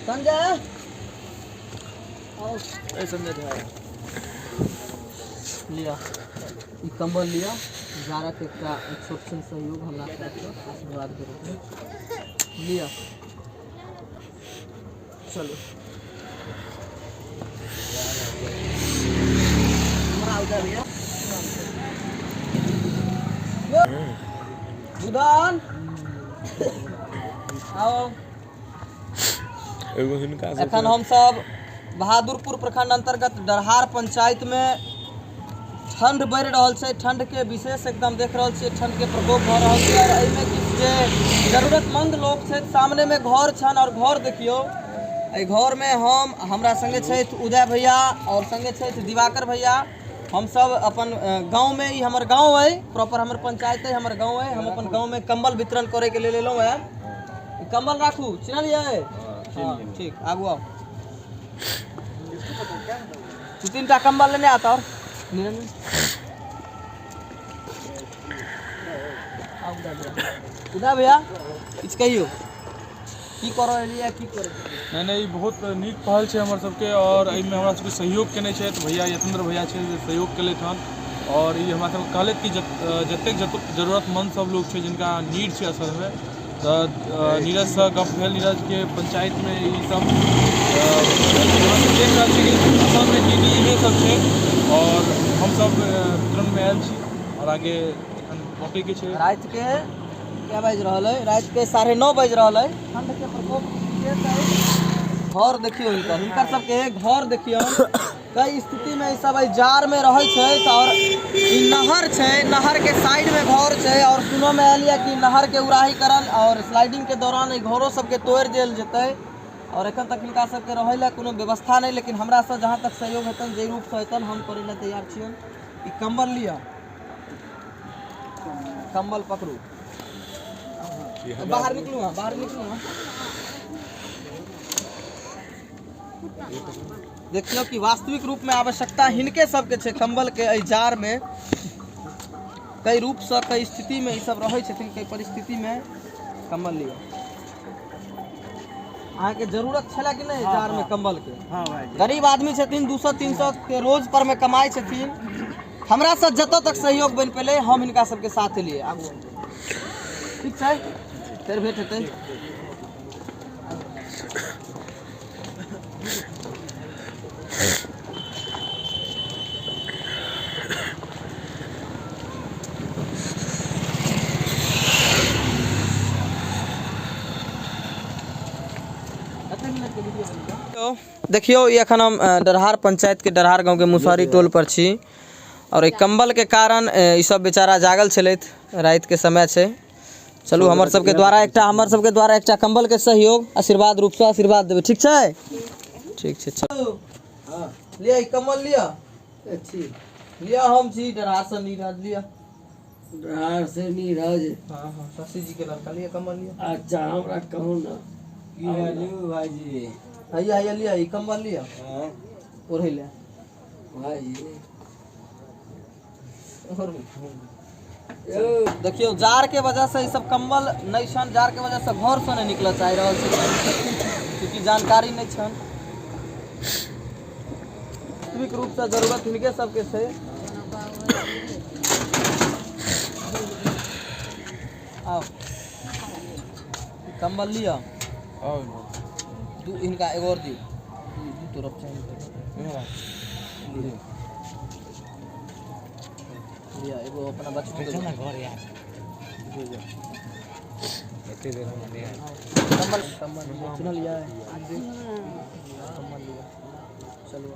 संजय आओ। संजय भाई लिया ई कंबल लिया जारा के एक छोट सन सहयोग हमरा आशीर्वाद के रूप में लिया। चलो बुदान आओ। एखन हम सब बहादुरपुर प्रखंड अंतर्गत डरहार पंचायत में ठंड बढ़ रहा है। ठंड के विशेष एकदम देख रहा है, ठंड के प्रकोप भ रहा है। और एहिमे किछु जे जरूरतमंद लोग छथि, सामने में घर छन और घर देखियो। एहि घर में हमरा संगे छथि उदय भैया और संगे छथि दिवाकर भैया। हम सब अपन गांव में, हमर गांव है, प्रॉपर हमर पंचायत है, हमर गांव है। हम अपन गांव में कंबल वितरण करे के लेल एलहुं है। कंबल राखू, चिन्हलिए? हाँ ठीक, आगू आओ। 2-3 कंबल लेने आता और उदय भैया किछु कहियो की करो एलिए की करे? नहीं बहुत नीक पहल है हमर सबके और एहिमे हमरा सबके सहयोग केने छै भैया यतेंद्र भैया छै जे सहयोग केले हन। और ये हमरा सबके कहले कि जतेक जरूरतमंद सब लोग छै जिनका नीड छै असल में, तो नीरज से गप भेल। नीरज के पंचायत में ई सब देख रहल छी कि असल में नीड इहे सब छै और हम सब वितरण में आयल छी। और आगे बाकी के छै। रात के क्या बज रहा है? रात के 9:30 बज रहा है। ठंड के प्रकोप घर देखियो, हिनकर सबके घर देखियो कई स्थिति में सब जार में रहे छै। और नहर छै, नहर के साइड में घर छै। और सुनो में आयल कि नहर के उड़ाहीकरण और स्लाइडिंग के दौरान घरों सबके तोड़ देल जेतै। और एखन तक हिनका सबके रहे ला कोनो व्यवस्था नहीं, लेकिन हमरा से जहाँ तक सहयोग हेतन, जे रूप से हेतन, हम करे ला तैयार छियन। ई कंबल लिया, कंबल पकड़ू, बाहर निकलू, बाहर निकलू। देखियो कि वास्तविक रूप में आवश्यकता हिनके सबके छै। कंबल के जार में कई रूप से, कई स्थिति में सब रहे छथिन, कई परिस्थिति में कंबल लियो। अहाँ के जरूरत छला कि नहीं जार में कंबल के? हाँ भाई, गरीब आदमी छथिन, 200-300 के रोज पर में कमाई छथिन। हमरा से जतऽ तक सहयोग बन पेले हम इनका सबके साथ लिए आगू। ठीक है, फिर भेंट हेतै। देखियो ये अखन हम डरहार पंचायत के डरहार गांव के मुसहरी टोल पर छी। और एक कंबल के कारण ई सब बेचारा जागल छलैथ, रात के समय छै। चलू हमर सबके द्वारा एकटा कंबल के सहयोग आशीर्वाद रूप से आशीर्वाद देबै। ठीक छै? ठीक छै, चलो हां लिया ई कंबल लिया। अच्छी लिया, हम छी डरहार से नीरज। लिया डरहार से नीरज। हां शशि जी के लड़का। लिया कंबल लिया। अच्छा हमरा कहू ना की हालू भाईजी? हैया लिया ई कंबल लिया। हां ओढ़ै ले भाईजी। देखियो जार के वजह से सब कंबल नहीं छन, जार के वजह से घर से नहीं निकल चाह रहा है, क्योंकि जानकारी नहीं छन। वास्तविक रूप से जरूरत इनके सबके छै। आओ कंबल लिया। इनका एगो और दी, दू तरफ चाहिए। लिया एगो अपना बच्चा के ना घर यार एते देर में यार कंबल चुन लिया है। कंबल लिया, चलो।